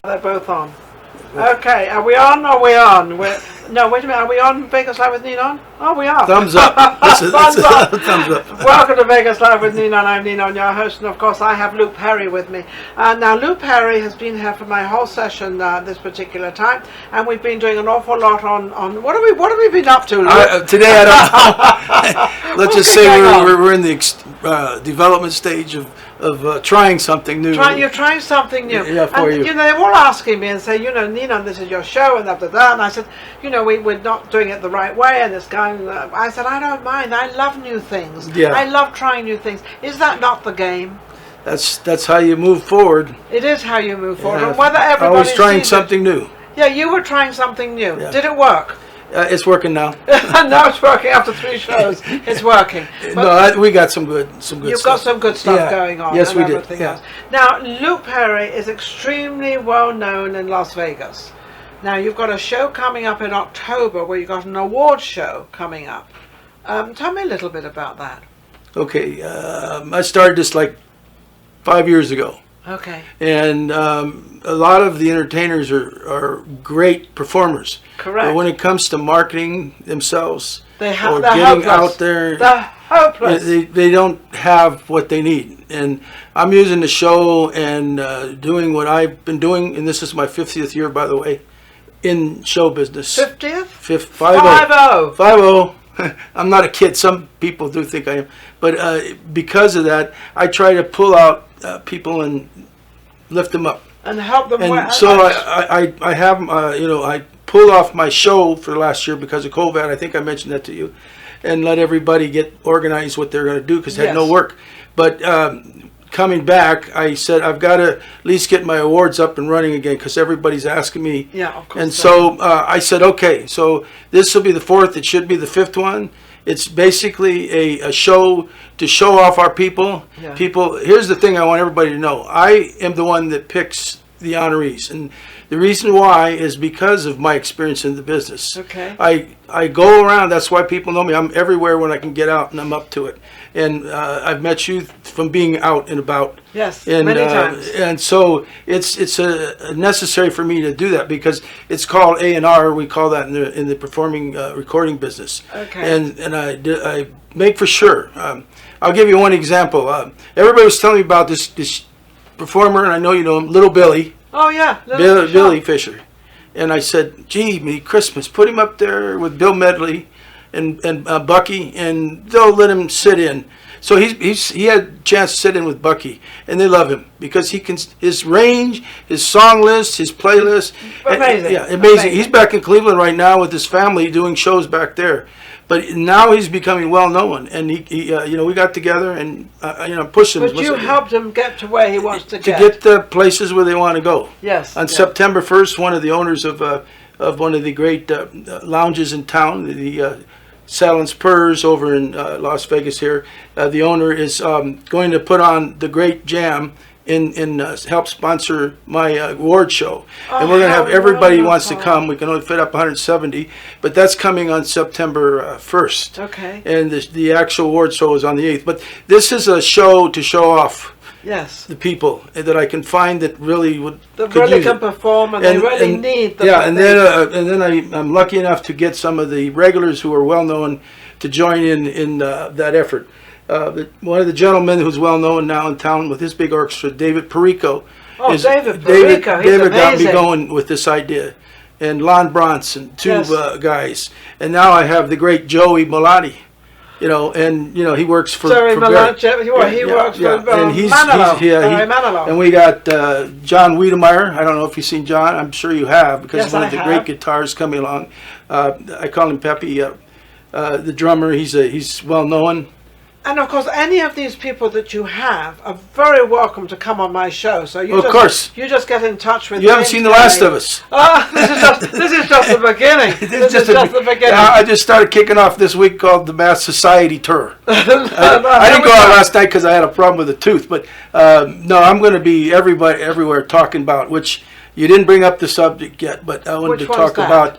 They're both on. Okay, are we on? Are we on? No, wait a minute. Are we on Vegas Live with Ninon? Oh, we are. Thumbs up. Thumbs up. Thumbs up. Welcome to Vegas Live with Ninon. I'm Ninon, your host, and of course I have Luke Perrry with me. Now, Luke Perrry has been here for my whole session this particular time, and we've been doing an awful lot on what have we been up to, Luke? Today, I don't know. Let's just say we're in the development stage of trying something new. You're trying something new. Yeah, for you. They're all asking me and say, Ninon, this is your show, and da. And I said, we're not doing it the right way, and it's going. I said, I don't mind. I love new things. Yeah. I love trying new things. Is that not the game? That's how you move forward. It is how you move forward. Yeah. And whether everybody always trying something new. Yeah, you were trying something new. Yeah. Did it work? It's working now. Now it's working after 3 shows. It's working. No, we got some good You've stuff. got some good stuff going on. Yes, and we did. everything Yeah. else. Now, Luke Perrry is extremely well known in Las Vegas. Now, you've got a show coming up in October where you've got an award show coming up. Tell me a little bit about that. Okay, I started this like 5 years ago. Okay. And a lot of the entertainers are great performers. Correct. But when it comes to marketing themselves or they're getting hopeless. out there, They're hopeless. they don't have what they need. And I'm using the show and doing what I've been doing, and this is my 50th year, by the way, in show business. 50th? 50. 50. I'm not a kid. Some people do think I am. But because of that, I try to pull out people and lift them up. And help them. And so I have, I pulled off my show for last year because of COVID. I think I mentioned that to you. And let everybody get organized what they're going to do because they had no work. But coming back, I said, I've got to at least get my awards up and running again because everybody's asking me. Yeah, of course. And so I said, okay, so this will be the 4th. It should be the 5th one. It's basically a show to show off our people. Yeah. People, here's the thing I want everybody to know. I am the one that picks the honorees. And the reason why is because of my experience in the business. Okay. I go around. That's why people know me. I'm everywhere when I can get out, and I'm up to it. And I've met you from being out and about. Yes, and, many times. And so it's necessary for me to do that because it's called A&R. We call that in the performing recording business. Okay. And I make for sure. I'll give you one example. Everybody was telling me about this performer, and I know you know him, Little Billy. Oh yeah, Billy Fisher. And I said, gee, me Christmas, put him up there with Bill Medley and Bucky, and they'll let him sit in. So he had a chance to sit in with Bucky, and they love him because he can his range, his song list, his playlist. Amazing. Amazing. He's back in Cleveland right now with his family doing shows back there. But now he's becoming well known, and he we got together and pushed him. But you helped him get to where he wants to get. To get the places where they want to go. Yes. On September 1st, one of the owners of one of the great lounges in town, the Salon's Perrry over in Las Vegas here, the owner is going to put on the Great Jam and help sponsor my award show. And we're going to have everybody who wants to come. We can only fit up 170, but that's coming on September 1st. Okay. And the actual award show is on the 8th. But this is a show to show off the people that I can find that really can perform and they really need the and then I'm lucky enough to get some of the regulars who are well known to join in that effort. One of the gentlemen who's well known now in town with his big orchestra, David Perrry. David Perrry, David got me going with this idea, and Lon Bronson, two guys, and now I have the great Joey Malati. And he works for Perrry. He works for and Manilow. And we got John Wiedemeyer. I don't know if you've seen John. I'm sure you have because he's one of the great guitars coming along. I call him Peppy, the drummer. He's well known. And of course, any of these people that you have are very welcome to come on my show. So you just get in touch with. You haven't seen The Last of Us. This is just the beginning. This is just the beginning. I just started kicking off this week called the Mass Society Tour. I didn't go out last night because I had a problem with a tooth, but no, I'm going to be everywhere talking about which you didn't bring up the subject yet, but I wanted to talk about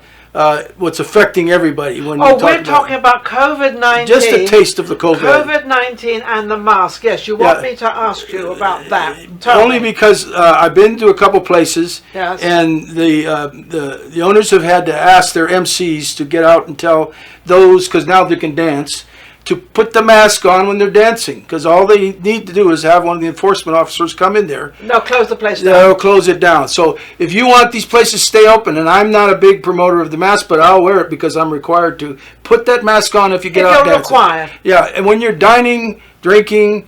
what's affecting everybody. When Oh, we we're talking about COVID-19. just a taste of the COVID. COVID-19 and the mask. Yes, you want me to ask you about that. Only because I've been to a couple places, Yes. and the owners have had to ask their MCs to get out and tell those, because now they can dance, to put the mask on when they're dancing, because all they need to do is have one of the enforcement officers come in there. No, close the place down. They'll close it down. So if you want these places to stay open, and I'm not a big promoter of the mask, but I'll wear it because I'm required to, put that mask on if you get out dancing. If you're required. Yeah, and when you're dining, drinking,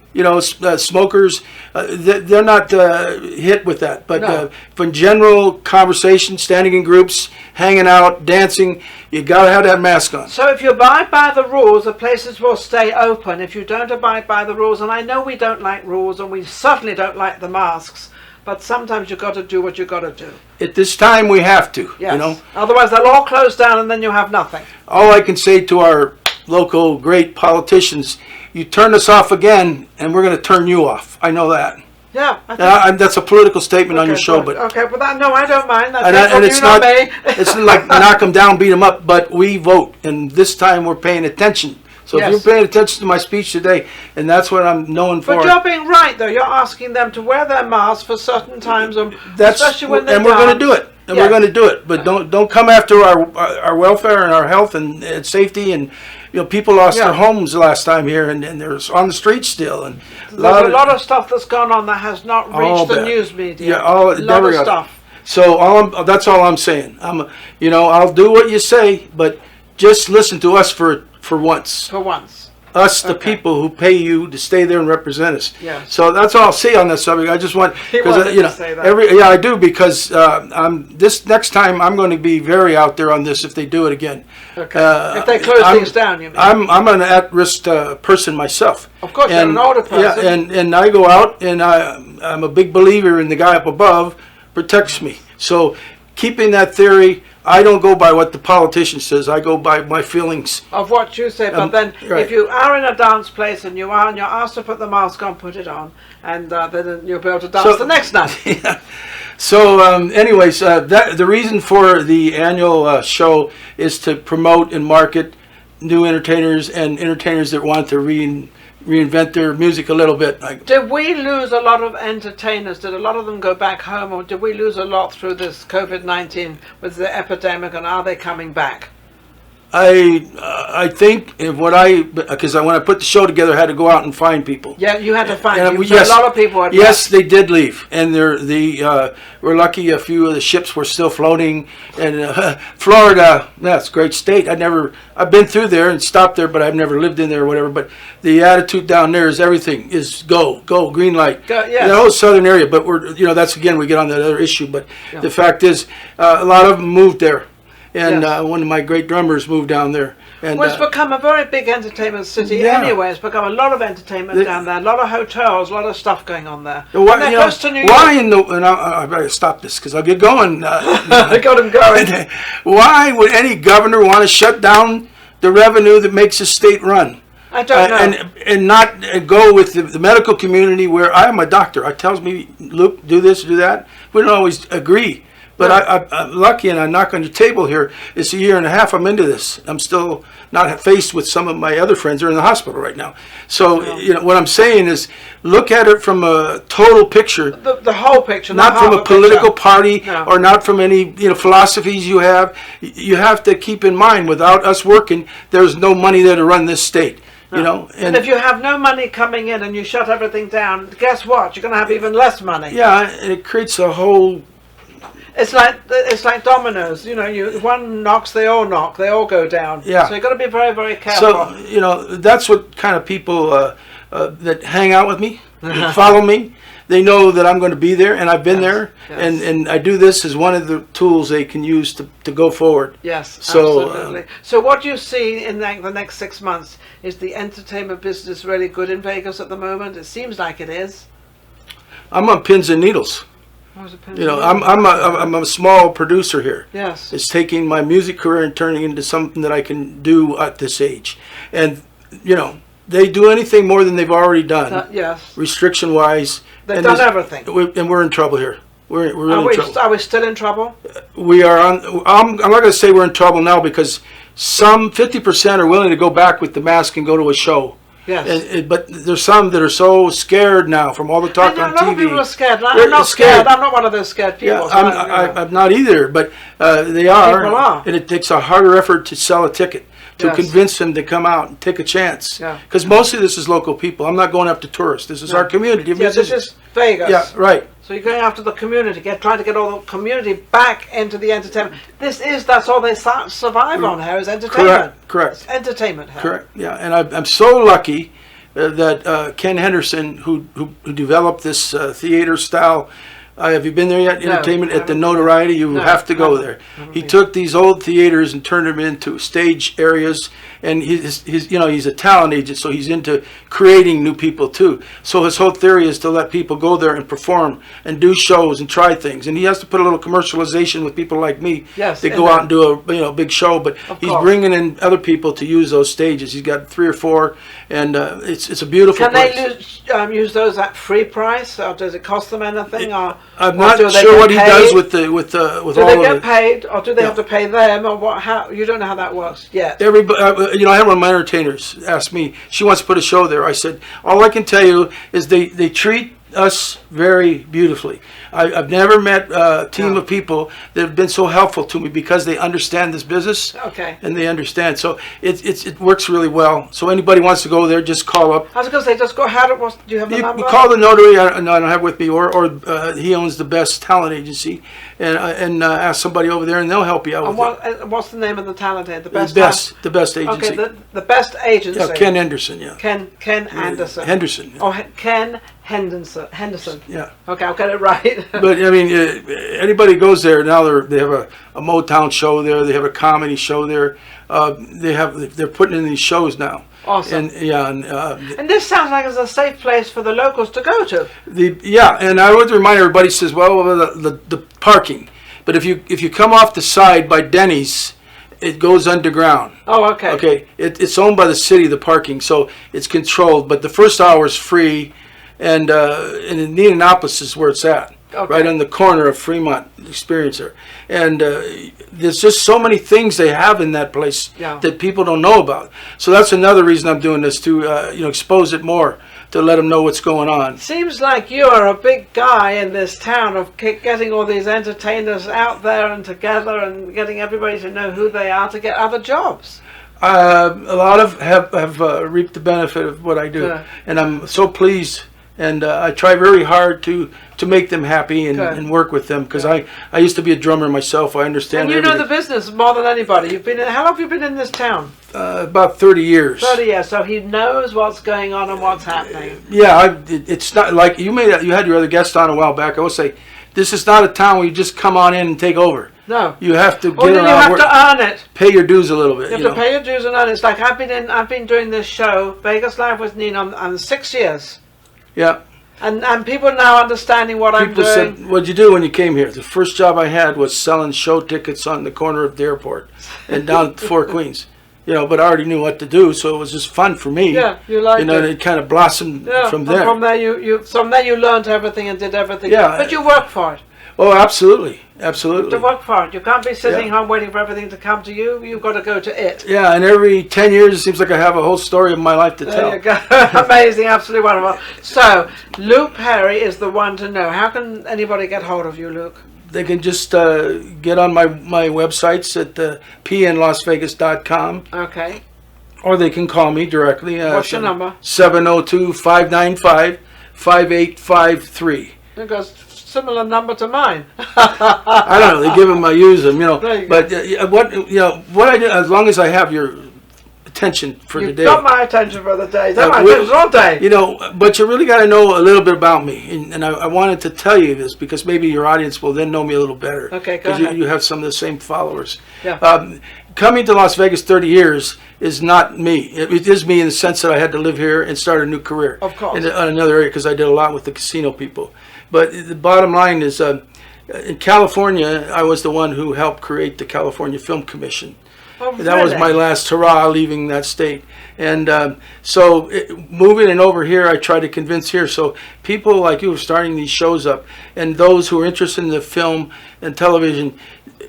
smokers, they're not hit with that. But No. for general conversation, standing in groups, hanging out, dancing, you got to have that mask on. So if you abide by the rules, the places will stay open. If you don't abide by the rules, and I know we don't like rules, and we certainly don't like the masks, but sometimes you've got to do what you've got to do. At this time, we have to, Yes. Otherwise, they'll all close down, and then you have nothing. All I can say to our local great politicians, you turn us off again, and we're going to turn you off. I know that. Yeah. I think That's a political statement on your show, good. but Okay, but that, no, I don't mind. That's and it's not me. it's not like knock them down, beat them up, but we vote, and this time we're paying attention. So Yes. if you're paying attention to my speech today, and that's what I'm known for. But you're being right, though. You're asking them to wear their masks for certain times, especially when they and we're going to do it, and we're Yes. going to do it. But don't come after our welfare and our health and safety. And people lost their homes last time here, and they're on the streets still. And There's a lot of stuff that's gone on that has not reached the news media. Yeah, a lot of stuff. So that's all I'm saying. I'll do what you say, but just listen to us for once. For once. Us, the people who pay you to stay there and represent us. Yes. So that's all I'll say on this subject. I just want He wanted to say that. I do, because this next time I'm going to be very out there on this if they do it again. Okay. If they close things down, you mean? I'm an at-risk person myself. Of course, you're an older person. Yeah, and I go out, and I'm a big believer in the guy up above protects me. So keeping that theory, I don't go by what the politician says. I go by my feelings. Of what you say, but then right. if you are in a dance place and you're asked to put the mask on, put it on, and then you'll be able to dance the next night. Yeah. So, anyways, the reason for the annual show is to promote and market new entertainers and entertainers that want to reinvent their music a little bit. Did we lose a lot of entertainers? Did a lot of them go back home, or did we lose a lot through this COVID-19 with the epidemic, and are they coming back? I think because when I put the show together, I had to go out and find people. Yeah, you had to find And people. So a lot of people had Yes, they did leave, and we're lucky a few of the ships were still floating. And Florida, that's a great state. I've been through there and stopped there, but I've never lived in there or whatever. But the attitude down there is everything is go, green light. Yes. The whole southern area, but that's again we get on that other issue. But the fact is, a lot of them moved there. And one of my great drummers moved down there. And it's become a very big entertainment city anyway. It's become a lot of entertainment down there, a lot of hotels, a lot of stuff going on there. Why, close to New York. I better stop this because I'll get going. I got him going. Why would any governor want to shut down the revenue that makes a state run? I don't know. And not go with the medical community where I am a doctor. It tells me, Luke, do this, do that. We don't always agree. But I'm lucky, and I knock on your table here. It's a year and a half I'm into this. I'm still not faced with some of my other friends who are in the hospital right now. So, what I'm saying is look at it from a total picture. The whole picture. Not from a political party or not from any philosophies you have. You have to keep in mind, without us working, there's no money there to run this state. And if you have no money coming in and you shut everything down, guess what? You're going to have even less money. Yeah, and it creates a whole... It's like dominoes. One knocks, they all knock. They all go down. Yeah. So you've got to be very, very careful. So that's what kind of people that hang out with me, that follow me. They know that I'm going to be there, and I've been there, and I do this as one of the tools they can use to go forward. Yes, so, absolutely. So what you see in the next 6 months, is the entertainment business really good in Vegas at the moment? It seems like it is. I'm on pins and needles. I'm a small producer here. Yes. It's taking my music career and turning into something that I can do at this age. And, they do anything more than they've already done. Yes. Restriction-wise. They've done everything. And we're in trouble here. We're really in trouble. Are we still in trouble? We are on. I'm not going to say we're in trouble now because some 50% are willing to go back with the mask and go to a show. Yes. But there's some that are so scared now from all the talk on A lot TV. of people are scared. I'm not scared. I'm not one of those scared people. Yeah, I'm not either, but they are. People are. And it takes a harder effort to sell a ticket, to Yes. convince them to come out and take a chance. Yeah. Because mostly this is local people. I'm not going after tourists. This is our community. Yeah, this is Vegas. Yeah, right. So you're going after the community, trying to get all the community back into the entertainment. That's all they survive on here is entertainment. Correct. It's entertainment here. Correct. Yeah, and I'm so lucky that Ken Henderson, who developed this theater style. Have you been there yet? No, Entertainment I at the haven't. Notoriety. You No, have to go haven't. there. Haven't He been. took these old theaters and turned them into stage areas. And he's a talent agent, so he's into creating new people too. So his whole theory is to let people go there and perform and do shows and try things. And he has to put a little commercialization with people like me Yes, that go out and do a big show. But he's course. bringing in other people to use those stages. He's got 3 or 4, and it's a beautiful Can place. they use those at free price, or does it cost them anything? I'm or not do they sure get what he does paid? with Do all they of get it. paid, or do they Yeah. have to pay them, or what? How you don't know how that works yet? Everybody, I had one of my entertainers ask me. She wants to put a show there. I said, all I can tell you is they treat us very beautifully. I've never met a team of people that have been so helpful to me because they understand this business. Okay. And they understand. So it works really well. So anybody wants to go there, just call up. I was going to say, just go. Do you have the number? You call the notary. I don't have it with me, or he owns the best talent agency, and ask somebody over there, and they'll help you out And with it. what's the name of the talent agency? The best agency. Okay, the best agency. Yeah, Ken Henderson. Yeah. Ken Anderson. Henderson. Yeah. Oh, Ken Henderson. Yeah. Okay, I'll get it right. But I mean, anybody goes there now. They have a Motown show there. They have a comedy show there. They're putting in these shows now. Awesome. And this sounds like it's a safe place for the locals to go to. And I would remind everybody, says, well, the parking. But if you come off the side by Denny's, it goes underground. Oh, okay. Okay, it's owned by the city, the parking, so it's controlled. But the first hour is free, and in Ninon is where it's at. Okay. Right on the corner of Fremont Experiencer. And there's just so many things they have in that place that people don't know about. So that's another reason I'm doing this, to expose it more, to let them know what's going on. Seems like you're a big guy in this town of getting all these entertainers out there and together and getting everybody to know who they are to get other jobs. A lot of have reaped the benefit of what I do. Good. And I'm so pleased. And I try very hard to make them happy and work with them, because I used to be a drummer myself. I understand. And you know the business more than anybody. How long have you been in this town? About 30 years. 30 years. So he knows what's going on and what's happening. Yeah, it's not like you had your other guest on a while back. I will say, this is not a town where you just come on in and take over. No. You have to get Or then you have work, to earn it. pay your dues a little bit. You have to pay your dues and earn it. It's like I've been doing this show, Vegas Live with Ninon, on 6 years. Yeah. And people now understanding what I'm People doing. said, what'd you do when you came here? The first job I had was selling show tickets on the corner of the airport and down at Four Queens. But I already knew what to do, so it was just fun for me. Yeah, you liked it. And it kind of blossomed from there. From there you learned everything and did everything. Yeah. But you worked for it. Oh, absolutely. Absolutely. To work for it. You can't be sitting home waiting for everything to come to you. You've got to go to it. Yeah, and every 10 years it seems like I have a whole story of my life to tell. There you go. Amazing, absolutely wonderful. So, Luke Perrry is the one to know. How can anybody get hold of you, Luke? They can just get on my websites at PNLASVEGAS.com. Okay. Or they can call me directly. What's your number? 702-595-5853. It goes similar number to mine. I don't know. They give them. I use them. There you But what I do, as long as I have your attention for the day. You've got my attention for the day. Uh, My we- attention all day. But you really got to know a little bit about me, and I wanted to tell you this because maybe your audience will then know me a little better. Okay, go Because ahead. you have some of the same followers. Yeah. Coming to Las Vegas 30 years is not me. It is me in the sense that I had to live here and start a new career. Of course. In another area, because I did a lot with the casino people. But the bottom line is, in California, I was the one who helped create the California Film Commission. Oh, That was really? my last hurrah leaving that state. And so moving and over here, I tried to convince here. So people like you are starting these shows up, and those who are interested in the film and television,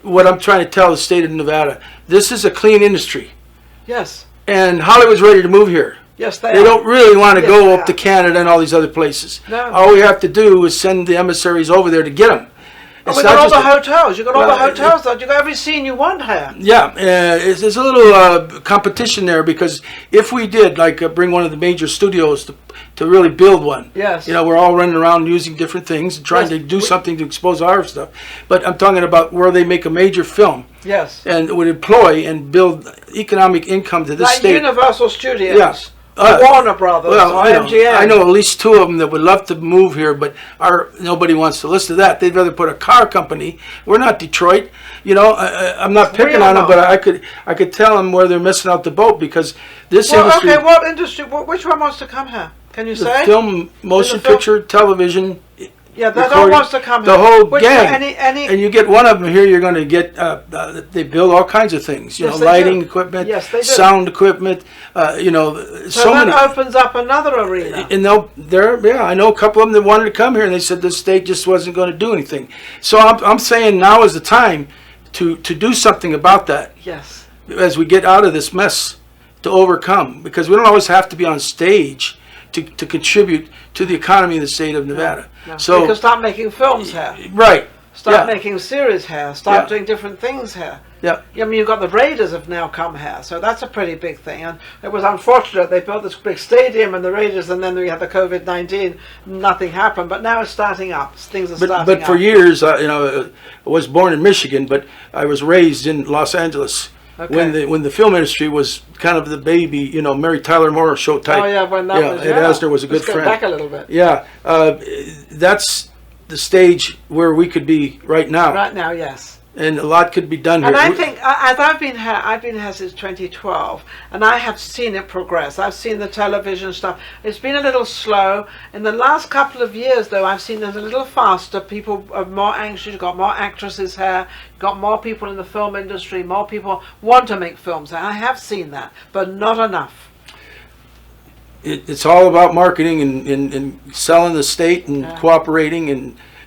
what I'm trying to tell the state of Nevada, this is a clean industry. Yes. And Hollywood's ready to move here. Yes, they They are. don't really want to Yes, go they up to are. Canada and all these other places. No. All we have to do is send the emissaries over there to get them. And we got all the hotels. You got all the hotels. You got every scene you want here. Yeah, there's a little competition there because if we did bring one of the major studios to really build one, Yes. we're all running around using different things and trying to do something to expose our stuff. But I'm talking about where they make a major film. Yes. And would employ and build economic income to this Like state. Universal Studios. Yeah. Warner Brothers. Or MGM. I know at least two of them that would love to move here, but nobody wants to listen to that. They'd rather put a car company. We're not Detroit. I'm not picking on them, but I could tell them where they're missing out the boat because this industry. Okay, what industry? Which one wants to come here? Can you The say? film, motion picture, television. Yeah, that all recording, wants to come here. the whole Which gang. Any And you get one of them here, you're going to get. They build all kinds of things. Yes, they lighting do. equipment, Yes, they do. sound equipment. so So that many. opens up another arena. And I know a couple of them that wanted to come here, and they said the state just wasn't going to do anything. So I'm saying now is the time to do something about that Yes. as we get out of this mess to overcome, because we don't always have to be on stage to contribute to the economy of the state of Nevada. No. So You can start making films here. right, Start yeah. making series here. Start Yeah. doing different things here. yeah. I mean, you've got the Raiders have now come here, so that's a pretty big thing. And it was unfortunate they built this big stadium and the Raiders, and then we had the COVID-19. Nothing happened, but now it's starting up. Things are starting But for up. years, I was born in Michigan, but I was raised in Los Angeles. Okay. When the film industry was kind of the baby, Mary Tyler Moore show type. Oh yeah, when that was. Ed Asner was a good Let's go friend. back a little bit. Yeah, that's the stage where we could be right now, Right now, yes. and a lot could be done here. And I think, as I've been here since 2012, and I have seen it progress. I've seen the television stuff. It's been a little slow. In the last couple of years, though, I've seen it a little faster. People are more anxious. You've got more actresses here. You've got more people in the film industry. More people want to make films. And I have seen that, but not enough. It's all about marketing and selling the state and cooperating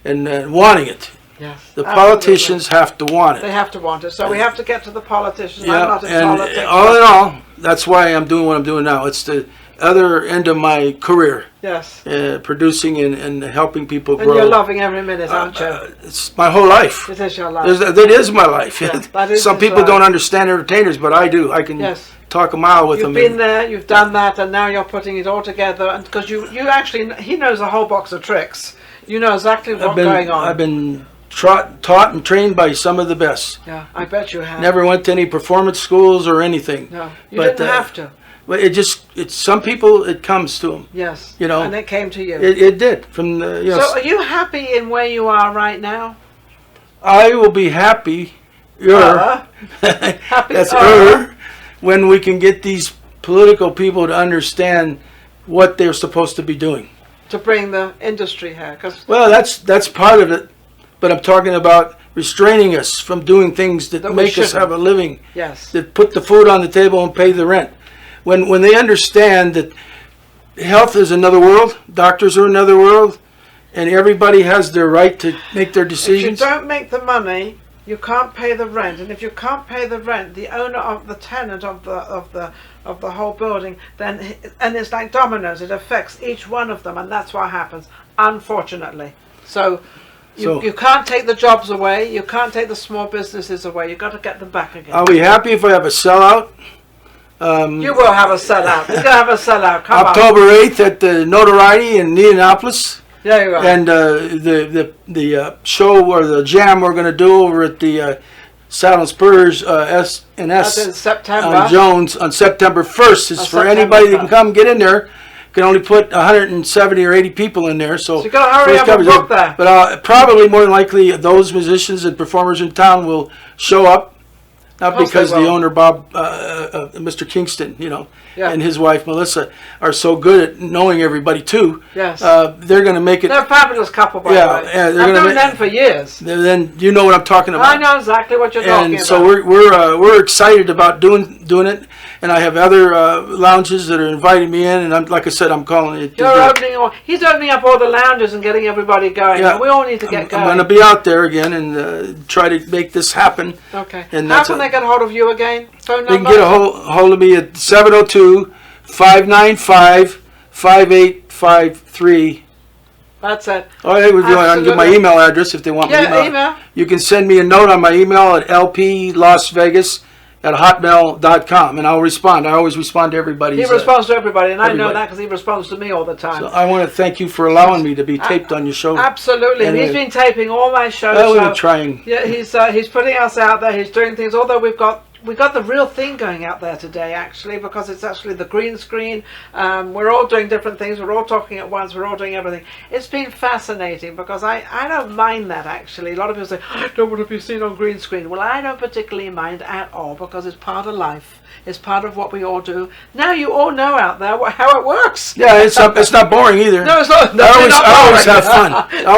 and wanting it. Yes. The absolutely. politicians have to want it. They have to want it. So we have to get to the politicians. I'm Yeah, not in and politics. all in all, that's why I'm doing what I'm doing now. It's the other end of my career, Yes. producing and helping people And grow. you're loving every minute, aren't you? It's my whole life. It is your life. That is my life. Yeah, that is Some his people life. don't understand entertainers, but I do. I can Yes. talk a mile with You've them. been there, you've done that, and now you're putting it all together. And because you actually, he knows a whole box of tricks. You know exactly what's going on. I've been taught and trained by some of the best. Yeah, I bet you have. Never went to any performance schools or anything. No, you But, didn't have to. But it's some people, it comes to them. Yes. You And it came to you. It did from the. So, are you happy in where you are right now? I will be happy. Happy. That's when we can get these political people to understand what they're supposed to be doing. To bring the industry here, because Well, that's part of it, but I'm talking about restraining us from doing things that That we make us shouldn't. have a living, yes, that put the food on the table and pay the rent. When they understand that health is another world, doctors are another world, and everybody has their right to make their if you decisions. don't make the money, you can't pay the rent, and if you can't pay the rent, the owner of the tenant of the whole building, and it's like dominoes. It affects each one of them, and that's what happens, unfortunately. So you can't take the jobs away. You can't take the small businesses away. You've got to get them back again. I'll be happy if I have a sellout. You will have a sellout. You're gonna have a sellout. Come on. October 8th at the Notoriety in Indianapolis. There you are. And the show or the jam we're going to do over at the Saddle and Spurs That's in S&S September. on Jones on September 1st. It's On for September anybody that can 1st. come get in there. Can only put 170 or 80 people in there. So you got to hurry first up and come, book that. But probably more than likely those musicians and performers in town will show up. Not course because they the will. owner, Bob, Mr. Kingston, you know, Yeah. and his wife, Melissa, are so good at knowing everybody, too. Yes. They're going to make it... They're a fabulous couple, by Yeah, the way. yeah, they're I've gonna known them for years. Then you know what I'm talking about. I know exactly what you're talking And so about. we're excited about doing it, and I have other lounges that are inviting me in, and like I said, I'm calling it. He's opening up all the lounges and getting everybody going. Yeah, And we all need to get going. I'm going to be out there again and try to make this happen. Okay. And How can they get hold of you again? Phone They can number? get a hold of me at 702-595-5853. That's it. Oh, I can give my Absolutely. email address if they want my Yeah, email. You can send me a note on my email at lplasvegas@hotmail.com, and I'll respond. I always respond to everybody. He responds to everybody, and I know everybody. that because he responds to me all the time. So I want to thank you for allowing me to be taped on your show. Absolutely. And he's Anyway. been taping all my shows. Well, we've so been trying. Yeah, he's putting us out there. He's doing things. Although we got the real thing going out there today, actually, because it's actually the green screen. We're all doing different things. We're all talking at once. We're all doing everything. It's been fascinating because I don't mind that, actually. A lot of people say, I don't want to be seen on green screen. Well, I don't particularly mind at all because it's part of life. It's part of what we all do. Now you all know out there how it works. Yeah, it's not boring either. No, it's not. I always have fun.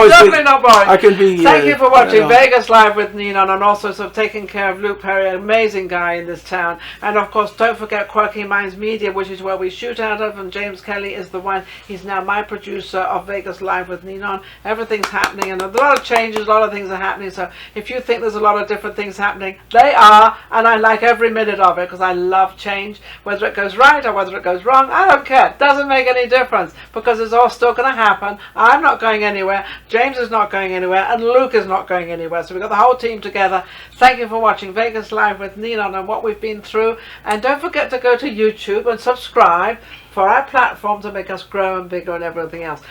Definitely not boring. I can be. Thank you for watching Vegas Live with Ninon, and also sort of taking care of Luke Perrry, an amazing guy in this town. And of course, don't forget Quirky Minds Media, which is where we shoot out of, and James Kelly is the one. He's now my producer of Vegas Live with Ninon. Everything's happening, and a lot of changes, a lot of things are happening. So if you think there's a lot of different things happening, they are, and I like every minute of it because I love change. Whether it goes right or whether it goes wrong, I don't care. It doesn't make any difference because it's all still going to happen. I'm not going anywhere. James is not going anywhere, and Luke is not going anywhere. So we've got the whole team together. Thank you for watching Vegas Live with Ninon and what we've been through. And don't forget to go to YouTube and subscribe for our platform to make us grow and bigger and everything else.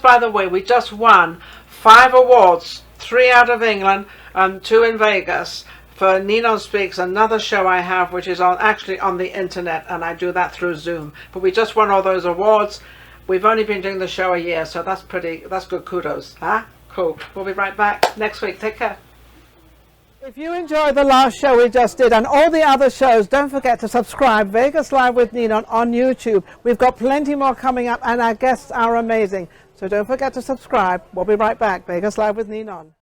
By the way, we just won 5 awards, 3 out of England and 2 in Vegas, for Ninon Speaks, another show I have, which is actually on the internet, and I do that through Zoom. But we just won all those awards. We've only been doing the show a year, so that's good kudos. Huh? Cool. We'll be right back next week. Take care. If you enjoyed the last show we just did and all the other shows, don't forget to subscribe. Vegas Live with Ninon on YouTube. We've got plenty more coming up, and our guests are amazing. So don't forget to subscribe. We'll be right back. Vegas Live with Ninon.